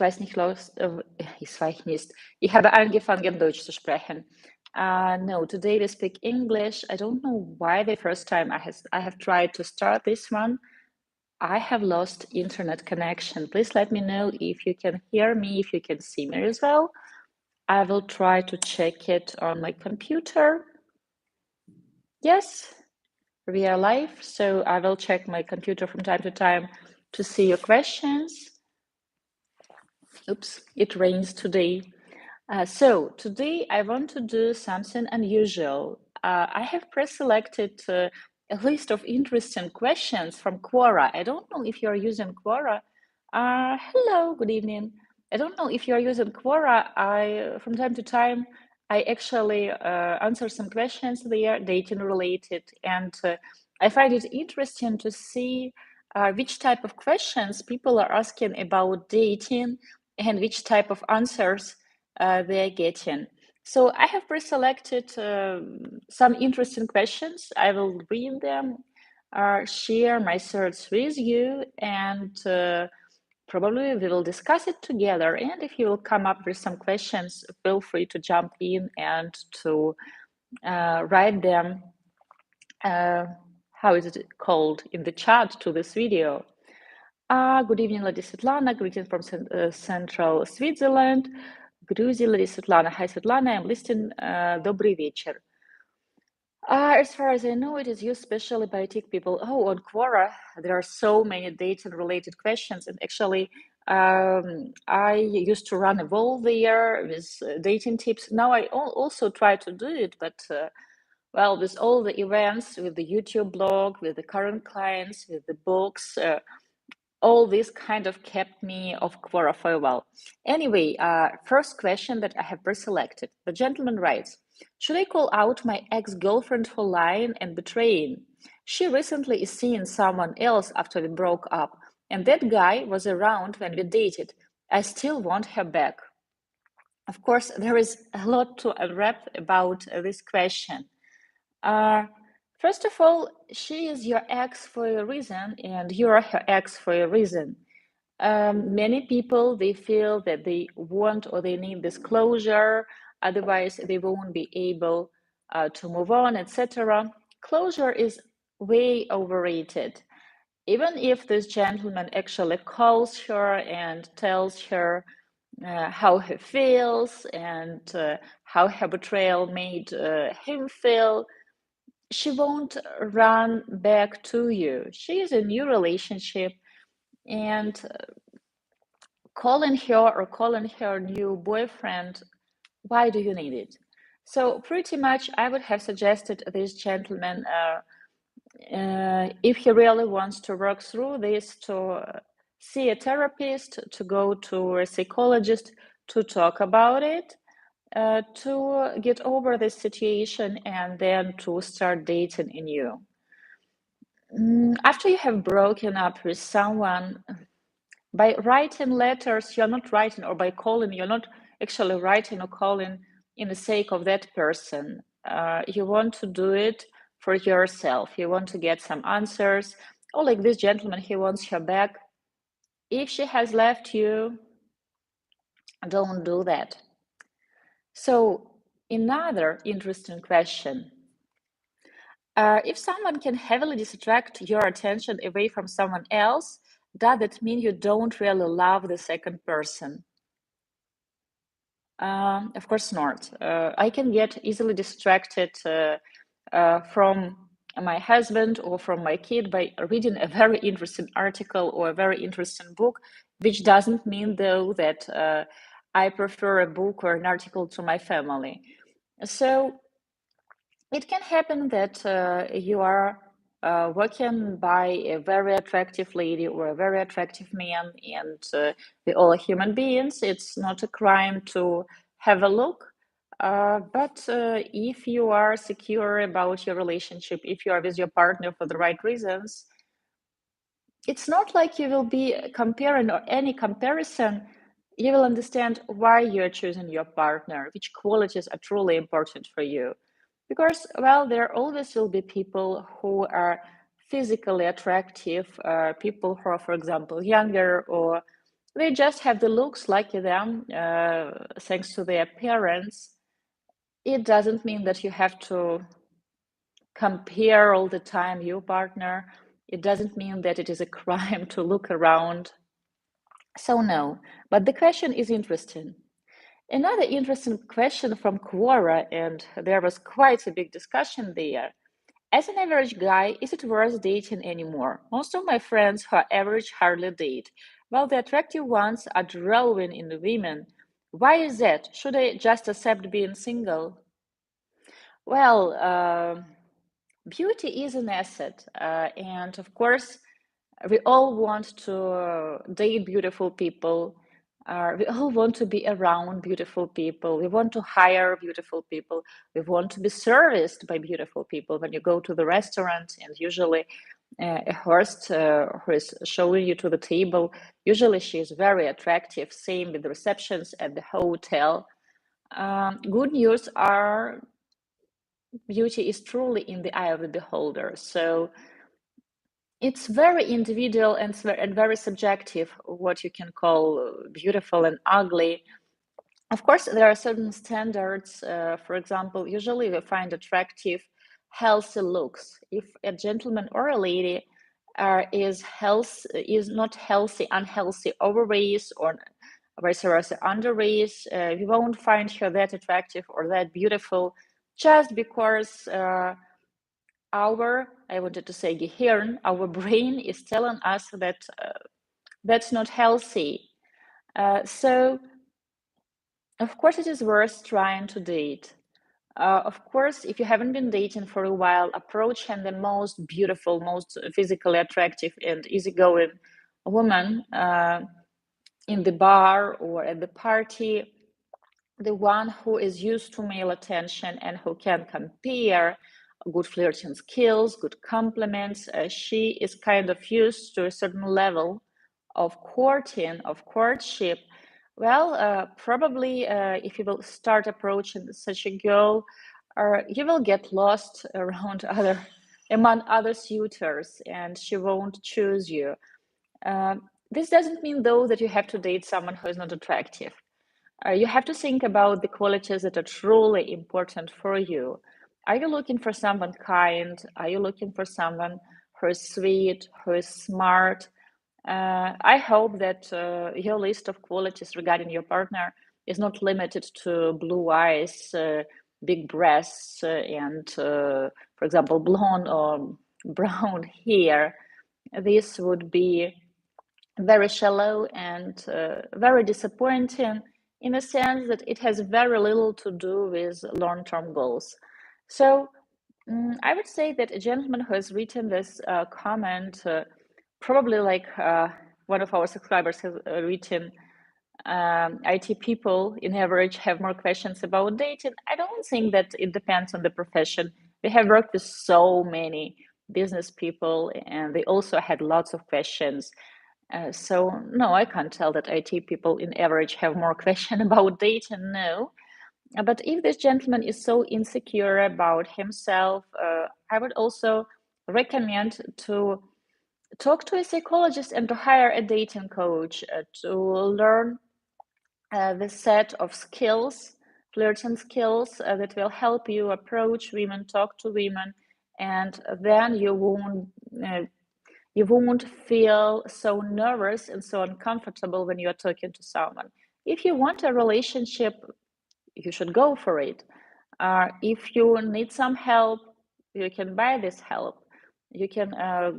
weiß nicht los, ich weiß nicht. Ich habe angefangen, Deutsch zu sprechen. No, today we speak English. I don't know why the first time I have tried to start this one. I have lost internet connection. Please let me know if you can hear me, if you can see me as well. I will try to check it on my computer. Yes, we are live, so I will check my computer from time to time to see your questions. Oops, it rains today. So today I want to do something unusual. I have pre-selected a list of interesting questions from Quora. I don't know if you're using Quora. Hello, good evening. I don't know if you're using Quora. From time to time, I actually answer some questions there, dating related, and I find it interesting to see which type of questions people are asking about dating and which type of answers they're getting. So I have pre-selected some interesting questions. I will read them, share my thoughts with you, and probably we will discuss it together. And if you will come up with some questions, feel free to jump in and to write them, how is it called, in the chat to this video. Good evening, Lady Svetlana. Greetings from Central Switzerland. Грузия, Lady Svetlana. Hi, Svetlana. I'm listening. Добрый вечер. As far as I know, it is used specially by tech people. Oh, on Quora, there are so many dating-related questions. And actually, I used to run a wall there with dating tips. Now I also try to do it, but well, with all the events, with the YouTube blog, with the current clients, with the books, all this kind of kept me off Quora for a while. Anyway, first question that I have pre-selected. The gentleman writes, should I call out my ex-girlfriend for lying and betraying? She recently is seeing someone else after we broke up, and that guy was around when we dated. I still want her back. Of course, there is a lot to unwrap about this question. First of all, she is your ex for a reason, and you are her ex for a reason. Many people, they feel that they want or they need this closure, otherwise they won't be able to move on, etc. Closure is way overrated. Even if this gentleman actually calls her and tells her how he feels and how her betrayal made him feel, she won't run back to you. She is a new relationship, and calling her or calling her new boyfriend, why do you need it? So pretty much I would have suggested this gentleman, if he really wants to work through this, to see a therapist, to go to a psychologist, to talk about it, to get over this situation, and then to start dating anew. After you have broken up with someone, by writing letters, you're not writing, or by calling, you're not actually writing or calling in the sake of that person. You want to do it for yourself. You want to get some answers. Or like this gentleman, he wants her back. If she has left you, don't do that. So another interesting question. If someone can heavily distract your attention away from someone else, does that mean you don't really love the second person? Of course not. I can get easily distracted from my husband or from my kid by reading a very interesting article or a very interesting book, which doesn't mean, though, that I prefer a book or an article to my family. So it can happen that you are walking by a very attractive lady or a very attractive man, and we're all human beings. It's not a crime to have a look. But if you are secure about your relationship, if you are with your partner for the right reasons, it's not like you will be comparing or any comparison. You will understand why you're choosing your partner, which qualities are truly important for you. Because, well, there always will be people who are physically attractive, people who are, for example, younger or They just have the looks like them, thanks to their parents. It doesn't mean that you have to compare all the time your partner. It doesn't mean that it is a crime to look around. So no, but the question is interesting. Another interesting question from Quora, and there was quite a big discussion there. As an average guy, is it worth dating anymore? Most of my friends who are average hardly date, while the attractive ones are drawing in the women. Why is that? Should I just accept being single? Well, beauty is an asset, and of course, we all want to date beautiful people. We all want to be around beautiful people. We want to hire beautiful people. We want to be serviced by beautiful people. When you go to the restaurant, and usually a host who is showing you to the table, usually she is very attractive. Same with the receptions at the hotel. Good news are beauty is truly in the eye of the beholder. So it's very individual and very subjective what you can call beautiful and ugly. Of course, there are certain standards. For example, usually we find attractive, healthy looks. If a gentleman or a lady is not healthy, unhealthy, overweight or vice versa, underweight, we won't find her that attractive or that beautiful just because I wanted to say Gehirn, our brain is telling us that that's not healthy. So, of course, it is worth trying to date. Of course, if you haven't been dating for a while, approach him the most beautiful, most physically attractive, and easygoing woman in the bar or at the party, the one who is used to male attention and who can compare good flirting skills, good compliments. She is kind of used to a certain level of courting, of courtship. Well, probably if you will start approaching such a girl, you will get lost around among other suitors, and she won't choose you. This doesn't mean, though, that you have to date someone who is not attractive. You have to think about the qualities that are truly important for you. Are you looking for someone kind? Are you looking for someone who is sweet, who is smart? I hope that your list of qualities regarding your partner is not limited to blue eyes, big breasts, and, for example, blonde or brown hair. This would be very shallow and very disappointing in the sense that it has very little to do with long-term goals. So I would say that a gentleman who has written this comment, probably like one of our subscribers has written, IT people in average have more questions about dating. I don't think that it depends on the profession. We have worked with so many business people and they also had lots of questions. So no, I can't tell that IT people in average have more question about dating, no. But if this gentleman is so insecure about himself, I would also recommend to talk to a psychologist and to hire a dating coach to learn the set of skills, flirting skills that will help you approach women, talk to women, and then you won't feel so nervous and so uncomfortable when you are talking to someone. If you want a relationship, you should go for it. If you need some help, you can buy this help. You can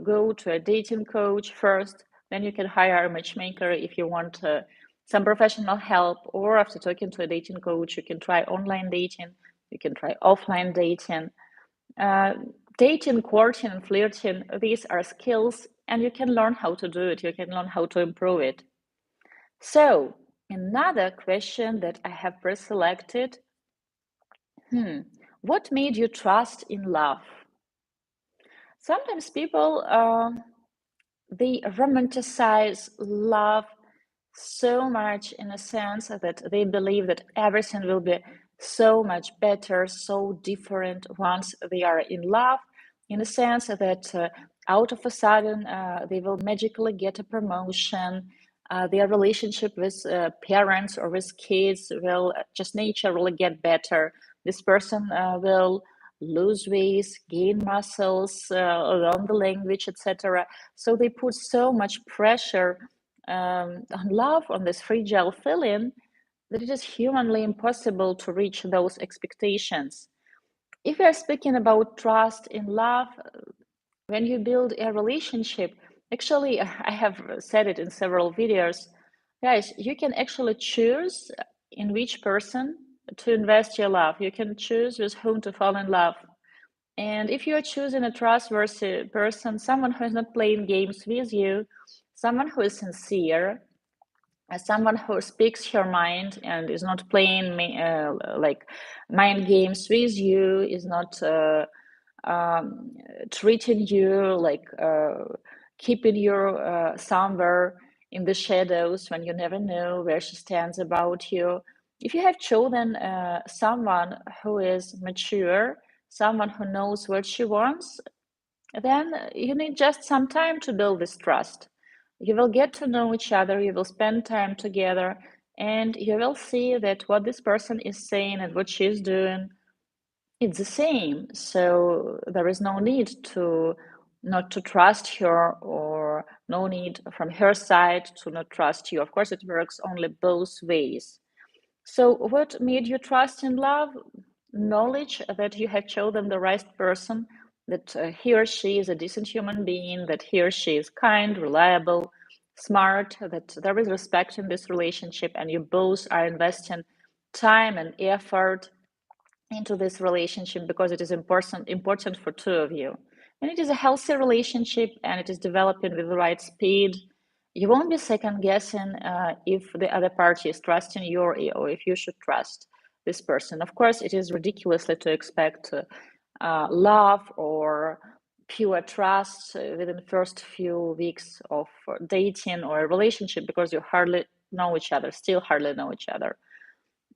go to a dating coach first, then you can hire a matchmaker if you want some professional help, or after talking to a dating coach, you can try online dating, you can try offline dating. Dating, courting, and flirting, these are skills, and you can learn how to do it. You can learn how to improve it. So, another question that I have pre-selected, what made you trust in love? Sometimes people, they romanticize love so much in a sense that they believe that everything will be so much better, so different once they are in love, in a sense that out of a sudden they will magically get a promotion, their relationship with parents or with kids will just naturally get better. This person will lose weight, gain muscles, learn the language, etc. So they put so much pressure on love, on this fragile feeling, that it is humanly impossible to reach those expectations. If we are speaking about trust in love, when you build a relationship, actually, I have said it in several videos, guys, you can actually choose in which person to invest your love. You can choose with whom to fall in love. And if you are choosing a trustworthy person, someone who is not playing games with you, someone who is sincere, someone who speaks your mind and is not playing like mind games with you, is not treating you like keeping you somewhere in the shadows when you never know where she stands about you. If you have chosen someone who is mature, someone who knows what she wants, then you need just some time to build this trust. You will get to know each other, you will spend time together, and you will see that what this person is saying and what she is doing, it's the same. So there is no need to not to trust her, or no need from her side to not trust you. Of course, it works only both ways. So what made you trust in love? Knowledge that you have chosen the right person, that he or she is a decent human being, that he or she is kind, reliable, smart, that there is respect in this relationship, and you both are investing time and effort into this relationship because it is important for two of you. And it is a healthy relationship, and it is developing with the right speed. You won't be second guessing if the other party is trusting you, or if you should trust this person. Of course, it is ridiculously to expect love or pure trust within the first few weeks of dating or a relationship, because you hardly know each other, still hardly know each other.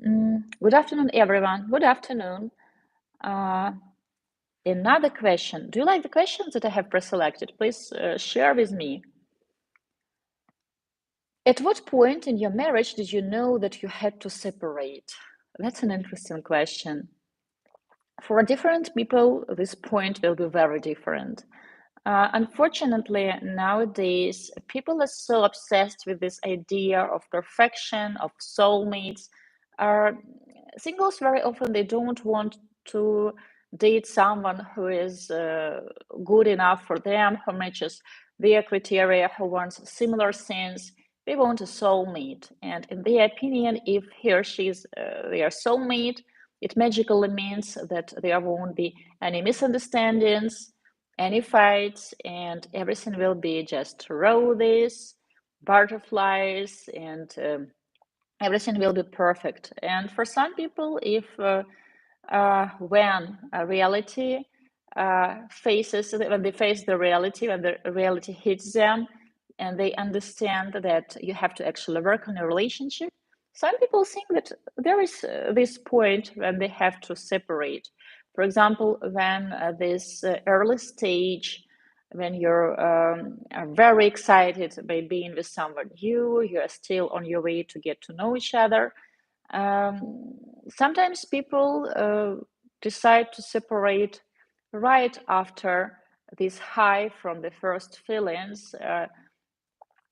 Good afternoon, everyone. Good afternoon. Uh, Another question. Do you like the questions that I have pre-selected? Please share with me. At what point in your marriage did you know that you had to separate? That's an interesting question. For different people, this point will be very different. Unfortunately, nowadays, people are so obsessed with this idea of perfection, of soulmates. Uh, Singles very often they don't want to date someone who is good enough for them, who matches their criteria, who wants similar things. They want a soulmate, and in their opinion, if he or she is their soulmate, it magically means that there won't be any misunderstandings, any fights, and everything will be just roses, butterflies, and everything will be perfect. And for some people, if when a reality when they face the reality, when the reality hits them, and they understand that you have to actually work on a relationship, some people think that there is this point when they have to separate. For example, when this early stage, when you're are very excited by being with someone new, you are still on your way to get to know each other. Sometimes people decide to separate right after this high from the first feelings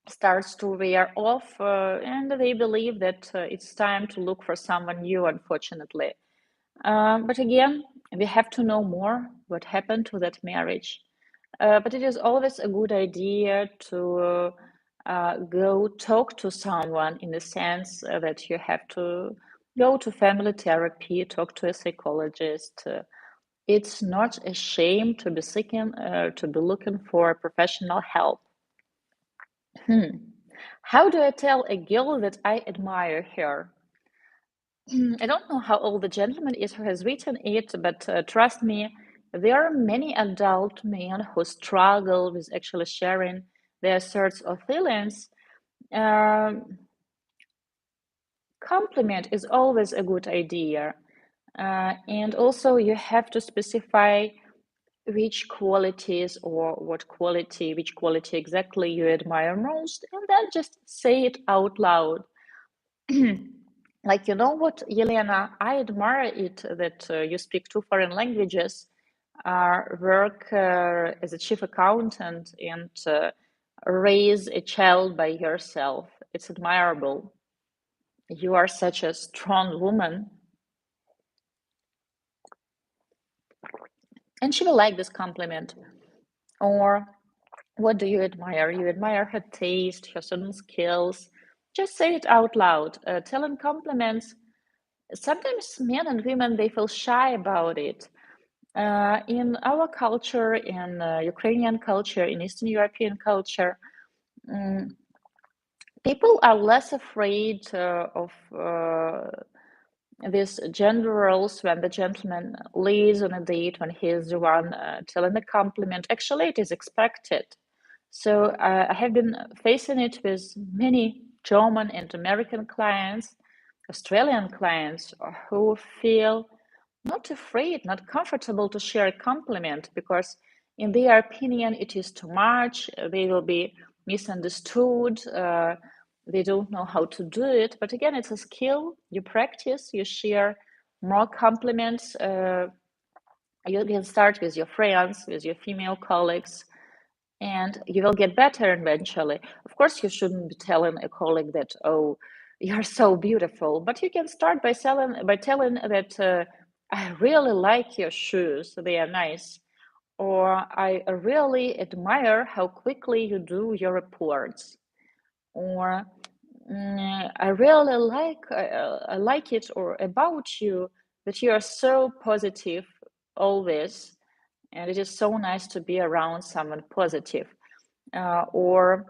starts to wear off, and they believe that it's time to look for someone new, unfortunately. But again, we have to know more what happened to that marriage. But it is always a good idea to go talk to someone, in the sense that you have to go to family therapy, talk to a psychologist. It's not a shame to be seeking, to be looking for professional help. How do I tell a girl that I admire her? I don't know how old the gentleman is who has written it, but trust me, there are many adult men who struggle with actually sharing their sorts of feelings. Um, Compliment is always a good idea. And also, you have to specify which qualities or which quality exactly you admire most, and then just say it out loud. Like, you know what, Yelena, I admire it that you speak two foreign languages, work as a chief accountant, and raise a child by yourself. It's admirable. You are such a strong woman. And she will like this compliment. Or, what do you admire? You admire her taste, her certain skills. Just say it out loud. Telling compliments. Sometimes men and women, they feel shy about it. In our culture, in Ukrainian culture, in Eastern European culture, people are less afraid of these gender roles when the gentleman leaves on a date, when he is the one telling a compliment. Actually, it is expected. So I have been facing it with many German and American clients, Australian clients who feel not afraid, not comfortable to share a compliment because, in their opinion, it is too much. They will be misunderstood. They don't know how to do it. But again, it's a skill. You practice, you share more compliments. You can start with your friends, with your female colleagues, and you will get better eventually. Of course, you shouldn't be telling a colleague that, oh, you're so beautiful, but you can start by telling that I really like your shoes, they are nice, or I really admire how quickly you do your reports, or I really I like it or about you that you are so positive always, and it is so nice to be around someone positive. Or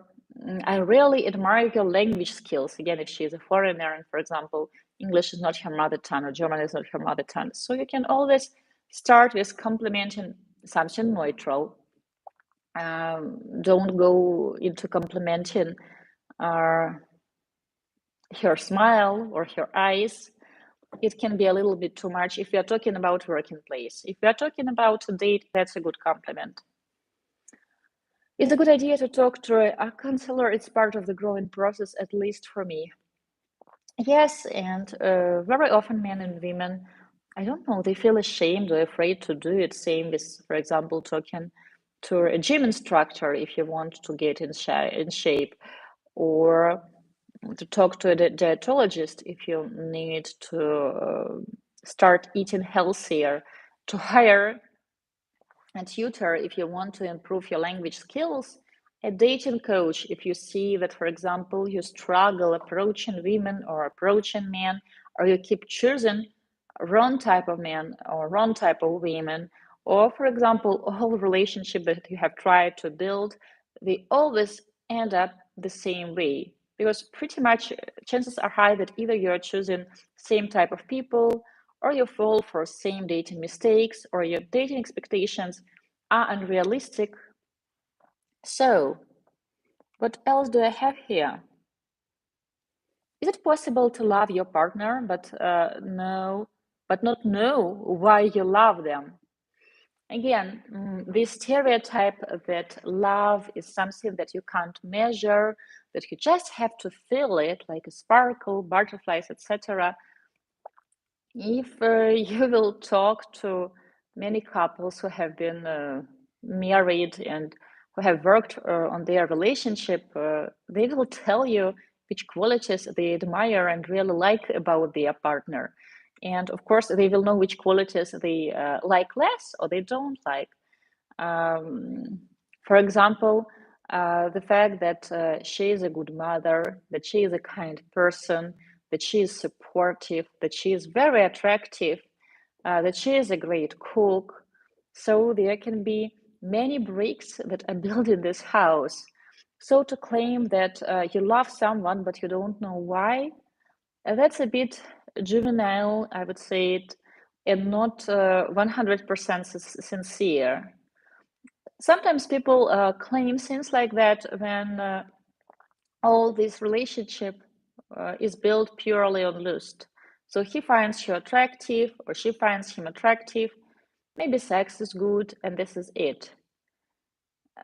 I really admire your language skills. Again, if she is a foreigner and, for example, English is not her mother tongue or German is not her mother tongue. So you can always start with complimenting something neutral. Don't go into complimenting her smile or her eyes. It can be a little bit too much if we are talking about working place. If we are talking about a date, that's a good compliment. It's a good idea to talk to a counselor. It's part of the growing process, at least for me. Yes, and very often men and women, I don't know, they feel ashamed or afraid to do it. Same with, for example, talking to a gym instructor if you want to get in shape, or to talk to a dietologist if you need to start eating healthier, to hire a tutor if you want to improve your language skills, a dating coach if you see that, for example, you struggle approaching women or approaching men, or you keep choosing wrong type of men or wrong type of women, or, for example, a whole relationship that you have tried to build, they always end up the same way, because pretty much chances are high that either you're choosing same type of people, or you fall for same dating mistakes, or your dating expectations are unrealistic. So, what else do I have here? Is it possible to love your partner but not know why you love them? Again, this stereotype that love is something that you can't measure, that you just have to feel it, like a sparkle, butterflies, etc. If you will talk to many couples who have been married and who have worked on their relationship, they will tell you which qualities they admire and really like about their partner. And of course, they will know which qualities they like less or they don't like. Um, for example, the fact that she is a good mother, that she is a kind person, that she is supportive, that she is very attractive, that she is a great cook. So there can be many bricks that are built in this house. So to claim that you love someone but you don't know why, that's a bit juvenile, I would say it, and not 100% sincere. Sometimes people claim things like that when all this relationship is built purely on lust. So he finds her attractive or she finds him attractive, maybe sex is good and this is it.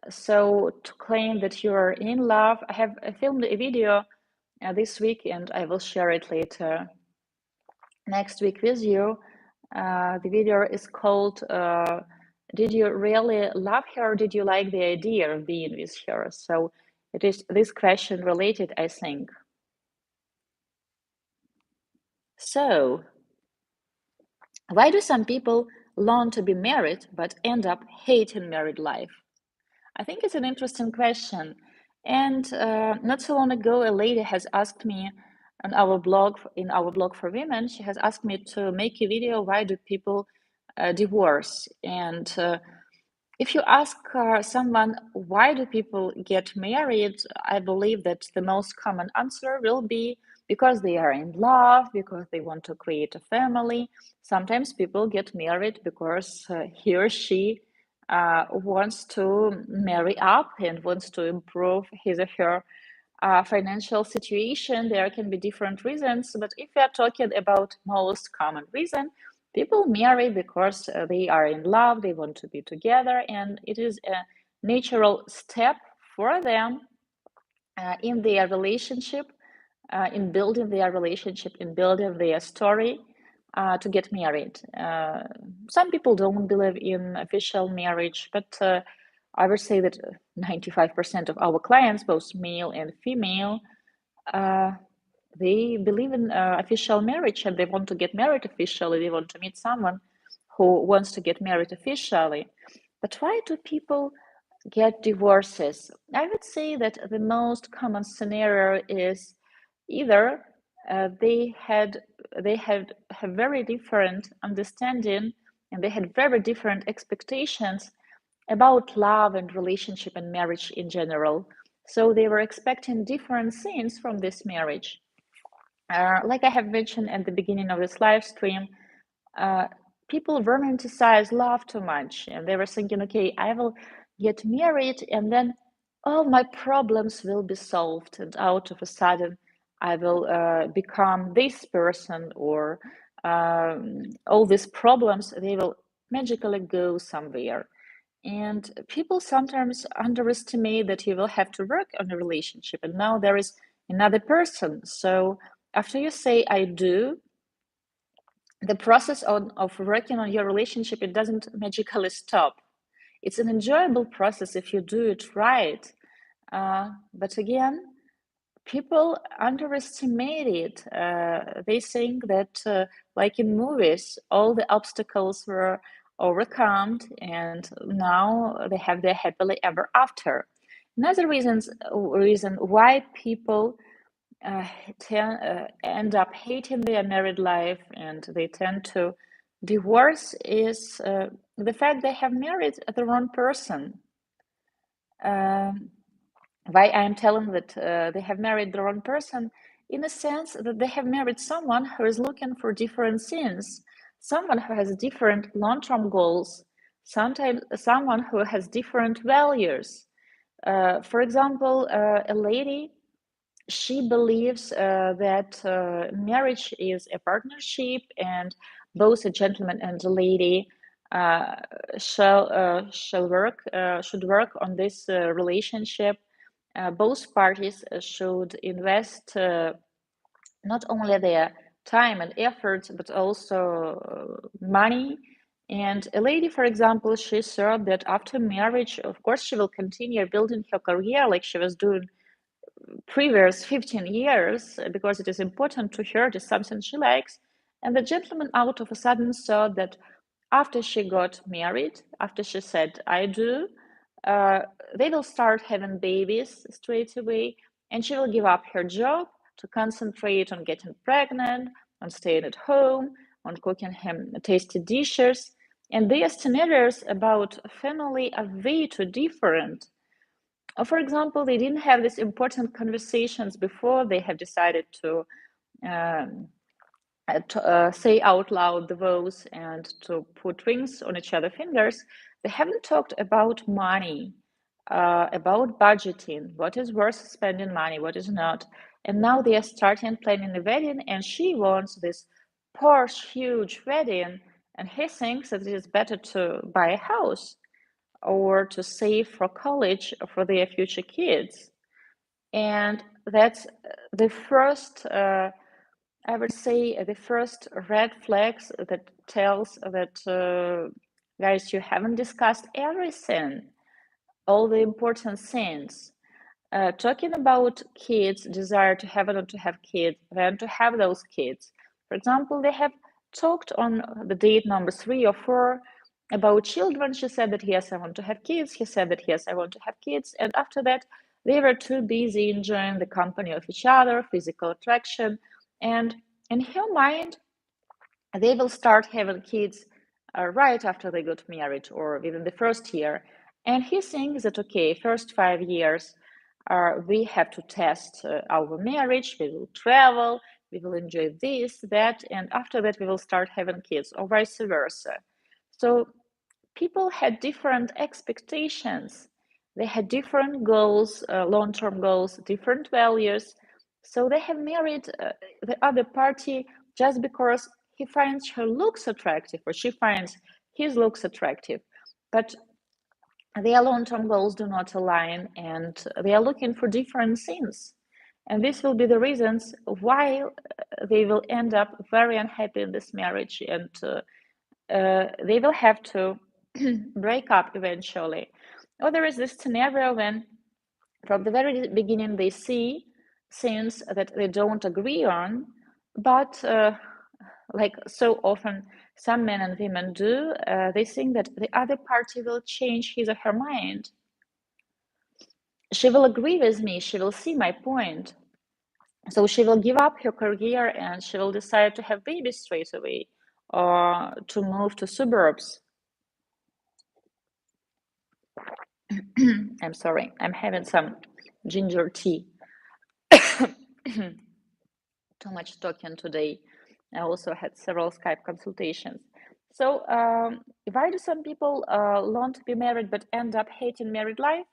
So to claim that you're in love, I filmed a video this week and I will share it later next week with you. The video is called Did You Really Love Her, or did you like the idea of being with her? So it is this question related, I think. So why do some people long to be married but end up hating married life? I think it's an interesting question. And not so long ago, a lady has asked me on our blog, in our blog for women, she has asked me to make a video, why do people divorce? And if you ask someone, why do people get married? I believe that the most common answer will be because they are in love, because they want to create a family. Sometimes people get married because he or she wants to marry up and wants to improve his or her financial situation. There can be different reasons, but if we are talking about most common reason, people marry because they are in love, they want to be together, and it is a natural step for them in their relationship, in building their relationship, in building their story to get married. Some people don't believe in official marriage, but I would say that 95% of our clients, both male and female, uh, they believe in official marriage and they want to get married officially. They want to meet someone who wants to get married officially. But why do people get divorces? I would say that the most common scenario is either they had have very different understanding and they had very different expectations about love and relationship and marriage in general. So they were expecting different things from this marriage. Like I have mentioned at the beginning of this live stream, uh, people romanticize love too much, and they were thinking, okay, I will get married, and then all my problems will be solved, and out of a sudden, I will become this person, or all these problems they will magically go somewhere. And people sometimes underestimate that you will have to work on a relationship, and now there is another person. So after you say I do, the process of working on your relationship, it doesn't magically stop. It's an enjoyable process if you do it right. But again, people underestimate it. They think that, like in movies, all the obstacles were overcome and now they have their happily ever after. Another reason why people uh, end up hating their married life and they tend to divorce is the fact they have married the wrong person. Um, why I'm telling that they have married the wrong person? In a sense that they have married someone who is looking for different things, someone who has different long-term goals, sometimes someone who has different values. For example, a lady, she believes that marriage is a partnership and both a gentleman and a lady uh, should work on this relationship. Both parties should invest not only their time and effort but also money. And a lady, for example, she thought that after marriage, of course, she will continue building her career like she was doing previous 15 years because it is important to her, it is something she likes. And the gentleman out of a sudden saw that after she got married, after she said, I do, uh, they will start having babies straight away, and she will give up her job to concentrate on getting pregnant, on staying at home, on cooking him tasty dishes. And their scenarios about family are way too different. For example, they didn't have these important conversations before they have decided to um, say out loud the vows and to put rings on each other's fingers. They haven't talked about money, about budgeting, what is worth spending money, what is not. And now they are starting planning a wedding, and she wants this Porsche huge wedding, and he thinks that it is better to buy a house or to save for college for their future kids. And that's the first, I would say, the first red flags that tells that, guys, you haven't discussed everything, all the important things. Talking about kids, desire to have or not to have kids, when to have those kids. For example, they have talked on the date number 3 or 4 about children. She said that, yes, I want to have kids. He said that, yes, I want to have kids. And after that, they were too busy enjoying the company of each other, physical attraction. And in her mind, they will start having kids right after they got married or within the first year. And he thinks that, okay, first 5 years, we have to test our marriage, we will travel, we will enjoy this, that, and after that, we will start having kids, or vice versa. So people had different expectations. They had different goals, long-term goals, different values. So they have married the other party just because he finds her looks attractive or she finds his looks attractive. But their long-term goals do not align and they are looking for different things. And this will be the reasons why they will end up very unhappy in this marriage and they will have to break up eventually. Or there is this scenario when from the very beginning they see things that they don't agree on, but like so often some men and women do, they think that the other party will change his or her mind. She will agree with me, she will see my point. So she will give up her career and she will decide to have babies straight away or to move to suburbs. I'm sorry, I'm having some ginger tea. Too much talking today. I also had several Skype consultations. So, why do some people long to be married but end up hating married life?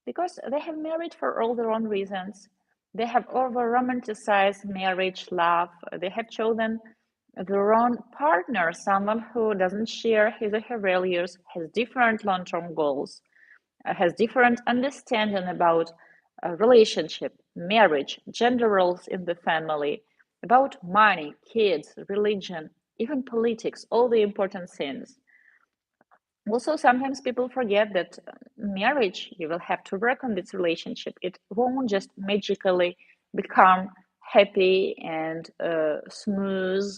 Because they have married for all the wrong reasons. They have over romanticized marriage, love. They have chosen the wrong partner, someone who doesn't share his or her values, has different long term goals, has different understanding about relationship, marriage, gender roles in the family, about money, kids, religion, even politics, all the important things. Also, sometimes people forget that marriage, you will have to work on this relationship. It won't just magically become happy and smooth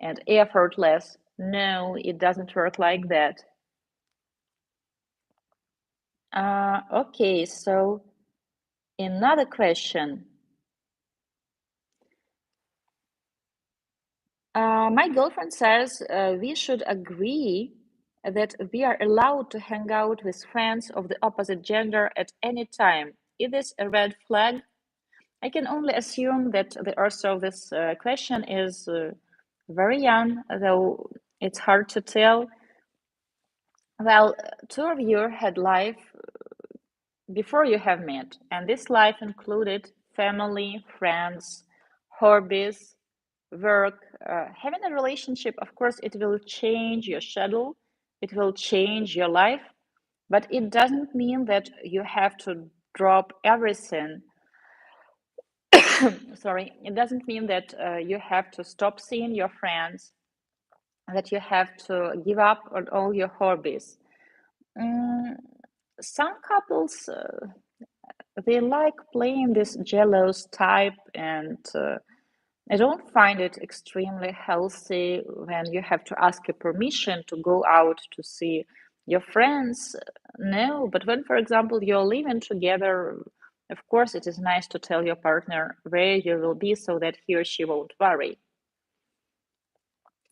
and effortless. No, it doesn't work like that. Okay, so another question. My girlfriend says we should agree that we are allowed to hang out with friends of the opposite gender at any time. Is this a red flag? I can only assume that the author of this question is very young, though it's hard to tell. Well, two of you had life before you have met, and this life included family, friends, hobbies, work. Having a relationship, of course, it will change your schedule, it will change your life, but it doesn't mean that you have to drop everything. Sorry, it doesn't mean that you have to stop seeing your friends, that you have to give up on all your hobbies. Mm, some couples they like playing this jealous type, and I don't find it extremely healthy when you have to ask a permission to go out to see your friends. No, but when, for example, you're living together, of course, it is nice to tell your partner where you will be so that he or she won't worry.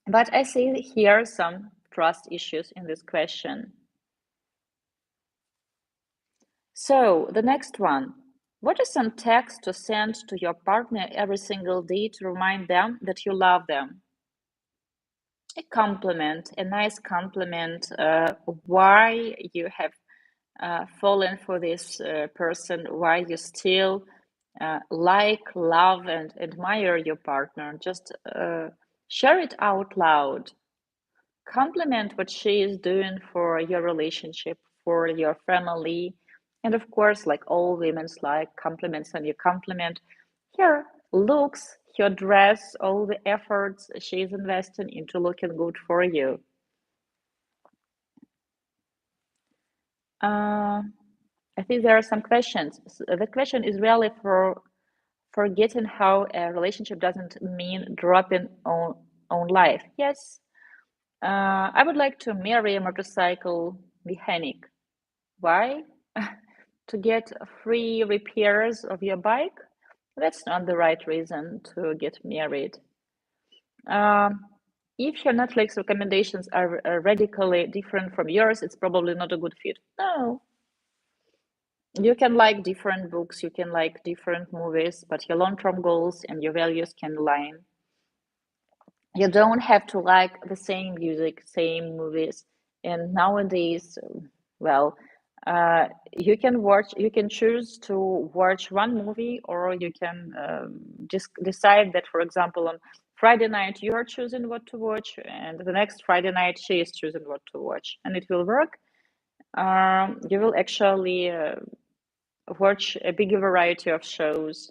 But I see here some trust issues in this question. So, the next one. What is some text to send to your partner every single day to remind them that you love them? A compliment, a nice compliment, why you have fallen for this person, why you still like, love, and admire your partner. Just share it out loud. compliment what she is doing for your relationship, for your family. And of course, like all women's like compliments, and you compliment her looks, her dress, all the efforts she's investing into looking good for you. Uh, I think there are some questions. The question is really for forgetting how a relationship doesn't mean dropping own life. Yes, I would like to marry a motorcycle mechanic. Why? To get free repairs of your bike? That's not the right reason to get married. Um, if your Netflix recommendations are radically different from yours, it's probably not a good fit. No, you can like different books, you can like different movies, but your long-term goals and your values can align. You don't have to like the same music, same movies. And nowadays, well, you can choose to watch one movie, or you can just decide that, for example, on Friday night you're choosing what to watch, and the next Friday night she is choosing what to watch, and it will work. You will actually watch a bigger variety of shows.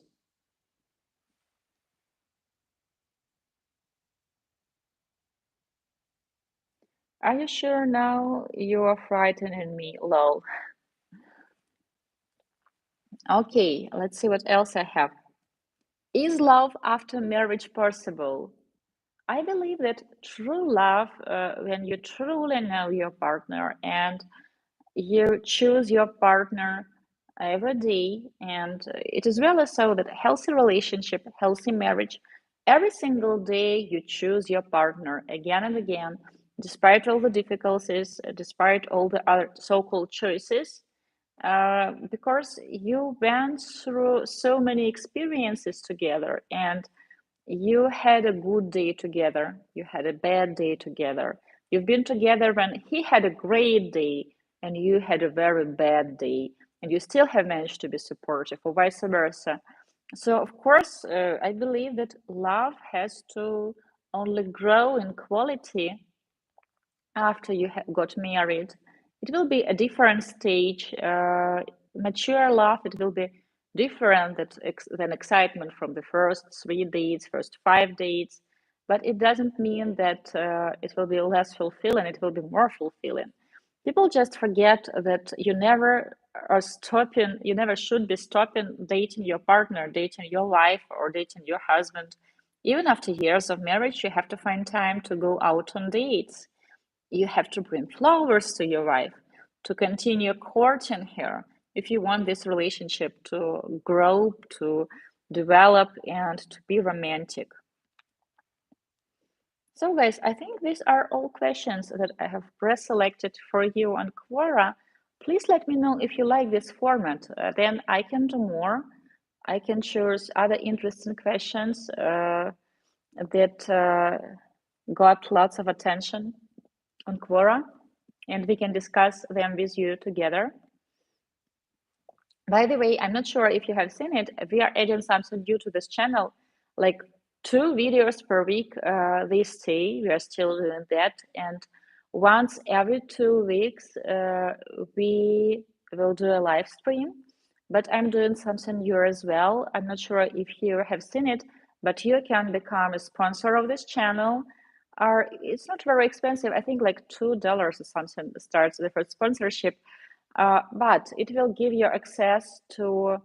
Are you sure now you are frightening me? Lol. Okay, let's see what else I have. Is love after marriage possible? I believe that true love, when you truly know your partner and you choose your partner every day, and it is really so that healthy relationship, healthy marriage, every single day you choose your partner again and again, despite all the difficulties, despite all the other so-called choices, because you went through so many experiences together, and you had a good day together, you had a bad day together. You've been together when he had a great day and you had a very bad day, and you still have managed to be supportive, or vice versa. So, of course, I believe that love has to only grow in quality after you got married. It will be a different stage. Mature love, it will be different than excitement from the first 3 dates, first 5 dates. But it doesn't mean that it will be less fulfilling, it will be more fulfilling. People just forget that you never should be stopping dating your partner, dating your wife, or dating your husband. Even after years of marriage, you have to find time to go out on dates. You have to bring flowers to your wife, to continue courting her, if you want this relationship to grow, to develop, and to be romantic. So, guys, I think these are all questions that I have pre-selected for you on Quora. Please let me know if you like this format. Then I can do more. I can choose other interesting questions that got lots of attention on Quora, and we can discuss them with you together. By the way, I'm not sure if you have seen it. We are adding something new to this channel, like 2 videos per week. This day we are still doing that, and once every 2 weeks we will do a live stream. But I'm doing something new as well. I'm not sure if you have seen it, but you can become a sponsor of this channel. It's not very expensive. I think like $2 or something starts the first sponsorship, but it will give you access to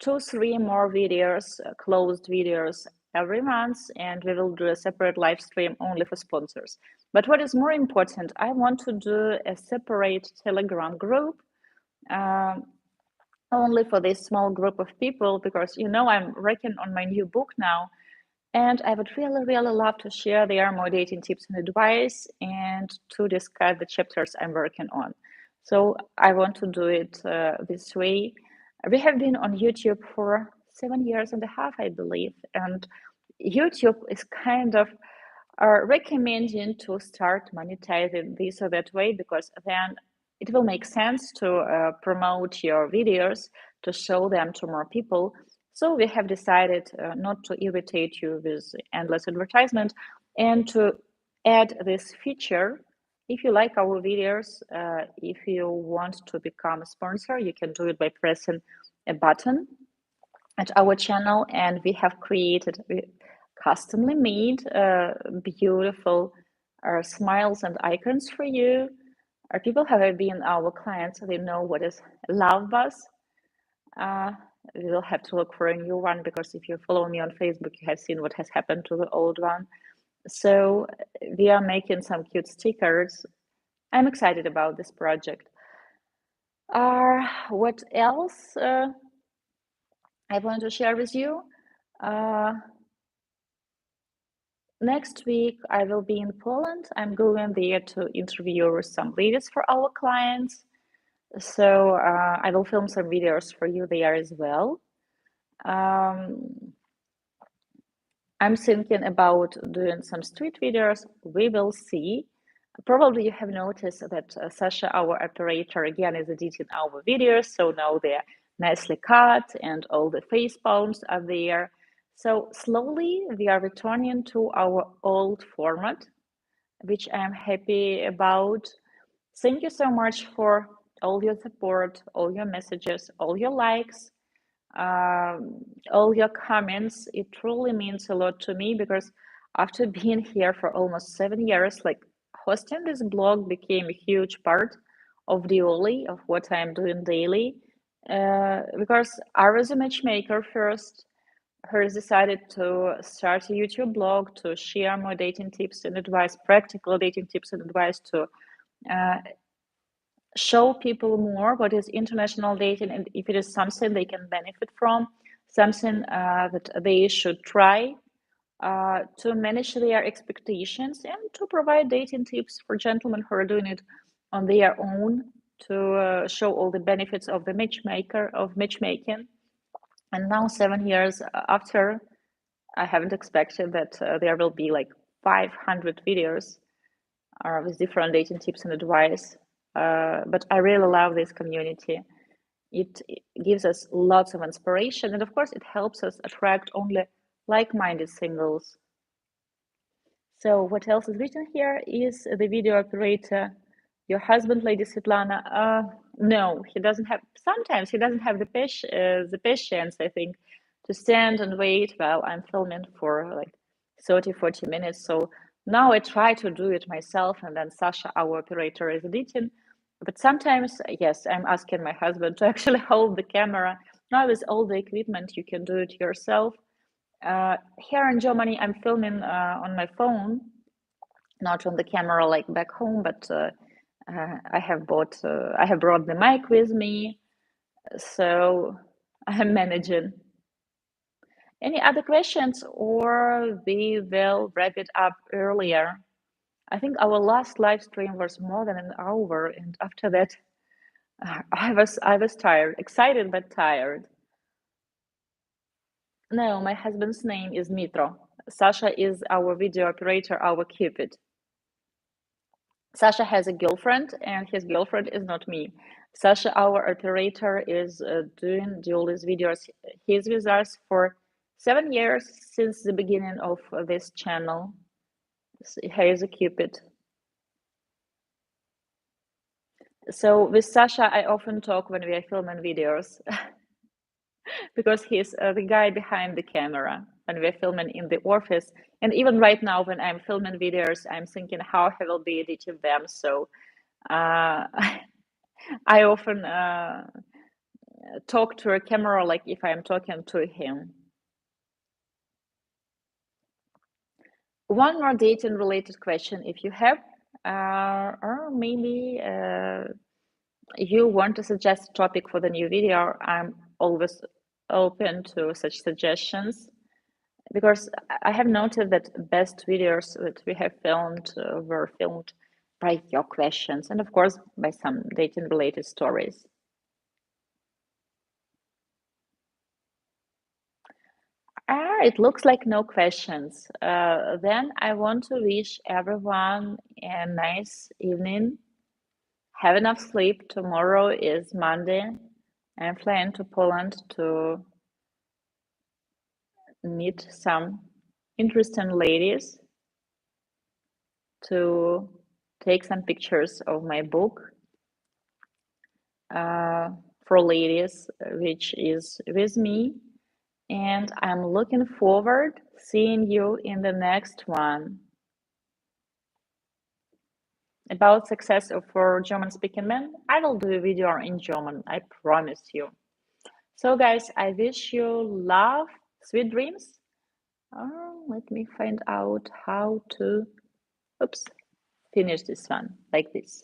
3 more videos, closed videos every month, and we will do a separate live stream only for sponsors. But what is more important, I want to do a separate Telegram group um, only for this small group of people, because I'm working on my new book now, and I would really, really love to share there more dating tips and advice, and to discuss the chapters I'm working on. So I want to do it this way. We have been on YouTube for 7 years and a half, I believe, and YouTube is kind of recommending to start monetizing this or that way, because then it will make sense to promote your videos, to show them to more people. So we have decided not to irritate you with endless advertisement, and to add this feature. If you like our videos, if you want to become a sponsor, you can do it by pressing a button at our channel, and we have created customly made beautiful smiles and icons for you. People have been our clients, so they know what is Love Bus. We will have to look for a new one, because if you follow me on Facebook, you have seen what has happened to the old one. So we are making some cute stickers. I'm excited about this project. What else I want to share with you? Next week, I will be in Poland. I'm going there to interview some ladies for our clients. So I will film some videos for you there as well. I'm thinking about doing some street videos. We will see. Probably you have noticed that Sasha, our operator, again is editing our videos. So now they're nicely cut and all the face palms are there. So slowly we are returning to our old format, which I'm happy about. Thank you so much for all your support, all your messages, all your likes, all your comments. It truly means a lot to me, because after being here for almost 7 years, like, hosting this blog became a huge part of Diolli, of what I'm doing daily. Because I was a matchmaker first, who has decided to start a YouTube blog to share more dating tips and advice, practical dating tips and advice, to uh, show people more what is international dating, and if it is something they can benefit from, something that they should try, to manage their expectations and to provide dating tips for gentlemen who are doing it on their own, to show all the benefits of the matchmaking. And now, 7 years after, I haven't expected that there will be like 500 videos with different dating tips and advice. But I really love this community. It gives us lots of inspiration, and of course, it helps us attract only like-minded singles. So what else is written here? Is the video operator your husband, Lady Svetlana? No, he doesn't have. Sometimes he doesn't have the patience, I think, to stand and wait while I'm filming for like 30, 40 minutes. So now I try to do it myself, and then Sasha, our operator, is editing. But sometimes, yes, I'm asking my husband to actually hold the camera. Now with all the equipment, you can do it yourself. Here in Germany, I'm filming on my phone, not on the camera like back home, but I have brought the mic with me, so I'm managing. Any other questions, or we will wrap it up earlier? I think our last live stream was more than an hour, and after that, I was tired, excited but tired. No, my husband's name is Mitro. Sasha is our video operator, our Cupid. Sasha has a girlfriend, and his girlfriend is not me. Sasha, our operator, is doing Diolli's videos. He's with us for 7 years, since the beginning of this channel. He is a Cupid. So with Sasha, I often talk when we are filming videos because he's the guy behind the camera when we're filming in the office. And even right now, when I'm filming videos, I'm thinking how he will be editing them. So uh, I often talk to a camera like if I'm talking to him. One more dating related question if you have, or maybe you want to suggest a topic for the new video. I'm always open to such suggestions, because I have noted that best videos that we have filmed were filmed by your questions, and of course by some dating related stories. It looks like no questions. Then I want to wish everyone a nice evening. Have enough sleep. Tomorrow is Monday. I'm flying to Poland to meet some interesting ladies, to take some pictures of my book for ladies, which is with me. And I'm looking forward seeing you in the next one. About success for German speaking men, I will do a video in German, I promise you. So guys, I wish you love, sweet dreams. Let me find out how to, oops, finish this one like this.